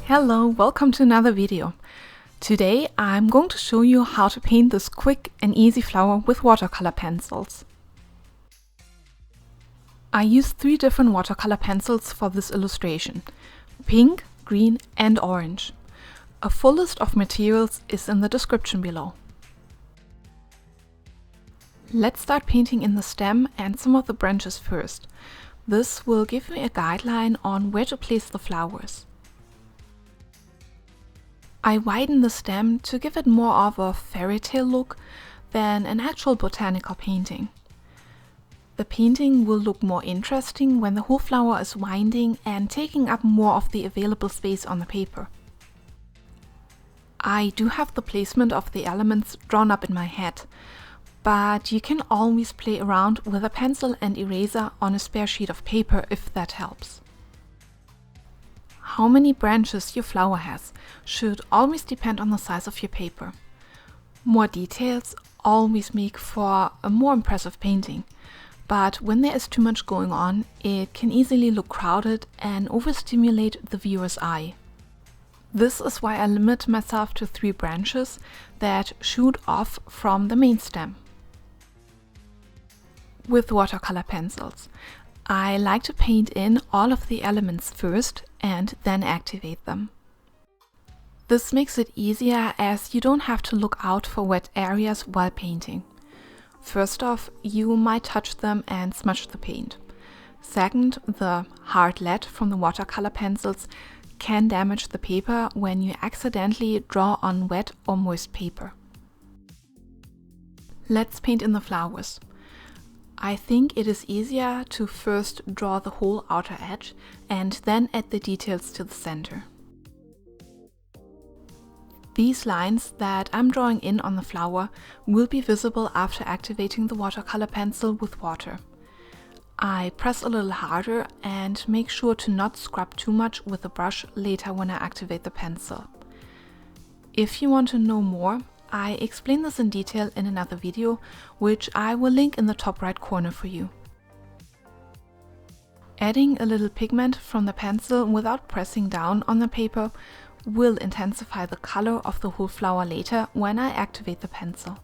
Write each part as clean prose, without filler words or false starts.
Hello, welcome to another video. Today I'm going to show you how to paint this quick and easy flower with watercolor pencils. I used 3 different watercolor pencils for this illustration: pink, green and orange. A full list of materials is in the description below. Let's start painting in the stem and some of the branches first. This will give me a guideline on where to place the flowers. I widen the stem to give it more of a fairy tale look than an actual botanical painting. The painting will look more interesting when the whole flower is winding and taking up more of the available space on the paper. I do have the placement of the elements drawn up in my head, but you can always play around with a pencil and eraser on a spare sheet of paper if that helps. How many branches your flower has should always depend on the size of your paper. More details always make for a more impressive painting, but when there is too much going on, it can easily look crowded and overstimulate the viewer's eye. This is why I limit myself to 3 branches that shoot off from the main stem. With watercolor pencils, I like to paint in all of the elements first and then activate them. This makes it easier as you don't have to look out for wet areas while painting. First off, you might touch them and smudge the paint. Second, the hard lead from the watercolor pencils can damage the paper when you accidentally draw on wet or moist paper. Let's paint in the flowers. I think it is easier to first draw the whole outer edge and then add the details to the center. These lines that I'm drawing in on the flower will be visible after activating the watercolor pencil with water. I press a little harder and make sure to not scrub too much with the brush later when I activate the pencil. If you want to know more, I explain this in detail in another video, which I will link in the top right corner for you. Adding a little pigment from the pencil without pressing down on the paper will intensify the color of the whole flower later when I activate the pencil.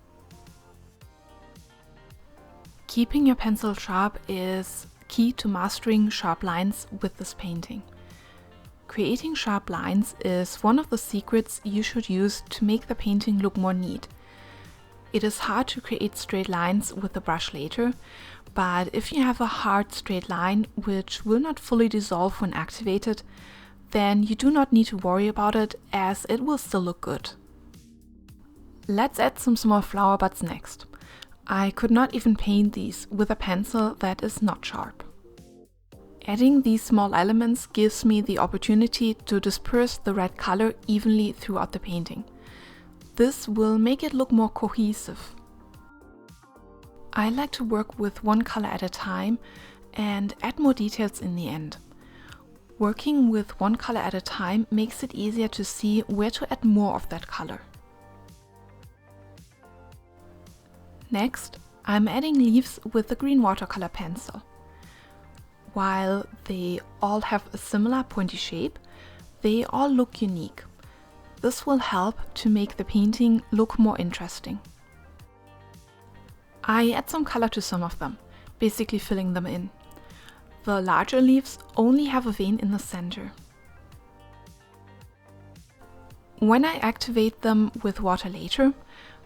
Keeping your pencil sharp is key to mastering sharp lines with this painting. Creating sharp lines is one of the secrets you should use to make the painting look more neat. It is hard to create straight lines with the brush later, but if you have a hard straight line which will not fully dissolve when activated, then you do not need to worry about it as it will still look good. Let's add some small flower buds next. I could not even paint these with a pencil that is not sharp. Adding these small elements gives me the opportunity to disperse the red color evenly throughout the painting. This will make it look more cohesive. I like to work with one color at a time and add more details in the end. Working with one color at a time makes it easier to see where to add more of that color. Next, I'm adding leaves with the green watercolor pencil. While they all have a similar pointy shape, they all look unique. This will help to make the painting look more interesting. I add some color to some of them, basically filling them in. The larger leaves only have a vein in the center. When I activate them with water later,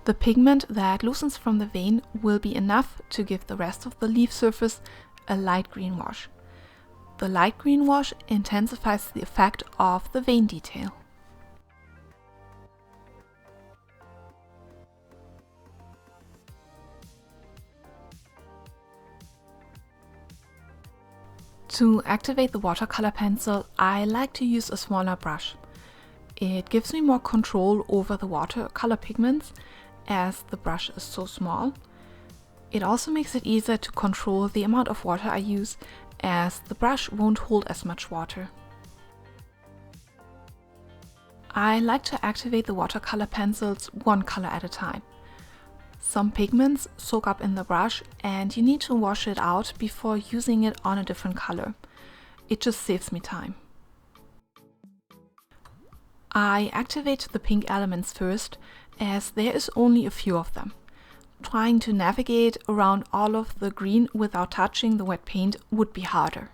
the pigment that loosens from the vein will be enough to give the rest of the leaf surface a light green wash. The light green wash intensifies the effect of the vein detail. To activate the watercolor pencil, I like to use a smaller brush. It gives me more control over the watercolor pigments as the brush is so small. It also makes it easier to control the amount of water I use as the brush won't hold as much water. I like to activate the watercolor pencils one color at a time. Some pigments soak up in the brush and you need to wash it out before using it on a different color. It just saves me time. I activate the pink elements first, as there is only a few of them. Trying to navigate around all of the green without touching the wet paint would be harder.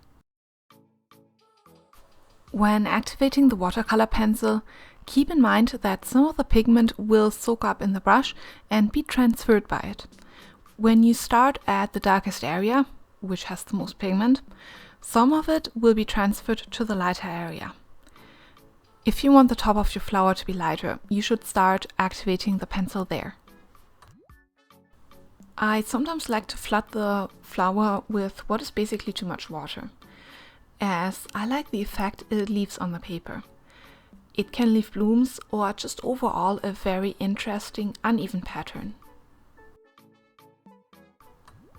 When activating the watercolor pencil, keep in mind that some of the pigment will soak up in the brush and be transferred by it. When you start at the darkest area, which has the most pigment, some of it will be transferred to the lighter area. If you want the top of your flower to be lighter, you should start activating the pencil there. I sometimes like to flood the flower with what is basically too much water, as I like the effect it leaves on the paper. It can leave blooms or just overall a very interesting uneven pattern.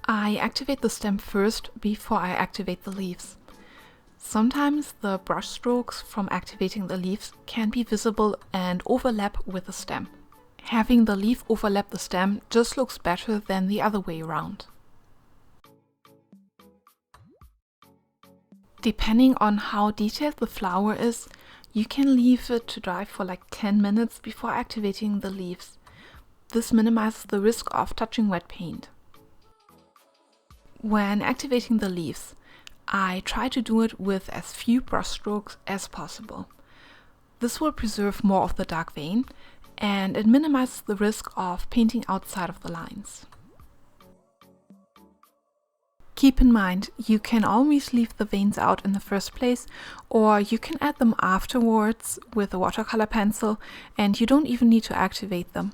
I activate the stem first before I activate the leaves. Sometimes the brush strokes from activating the leaves can be visible and overlap with the stem. Having the leaf overlap the stem just looks better than the other way around. Depending on how detailed the flower is, you can leave it to dry for like 10 minutes before activating the leaves. This minimizes the risk of touching wet paint. When activating the leaves, I try to do it with as few brush strokes as possible. This will preserve more of the dark vein, and it minimizes the risk of painting outside of the lines. Keep in mind, you can always leave the veins out in the first place, or you can add them afterwards with a watercolor pencil, and you don't even need to activate them.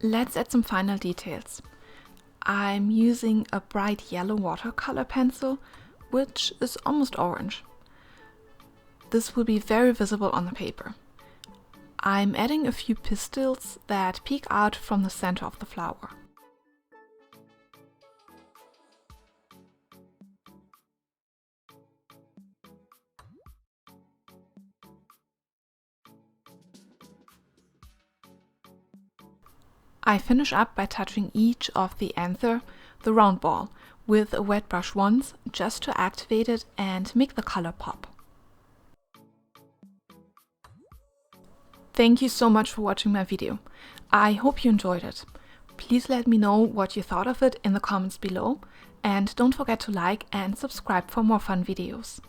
Let's add some final details. I'm using a bright yellow watercolor pencil, which is almost orange. This will be very visible on the paper. I'm adding a few pistils that peek out from the center of the flower. I finish up by touching each of the anther, the round ball, with a wet brush once, just to activate it and make the color pop. Thank you so much for watching my video. I hope you enjoyed it. Please let me know what you thought of it in the comments below, and don't forget to like and subscribe for more fun videos.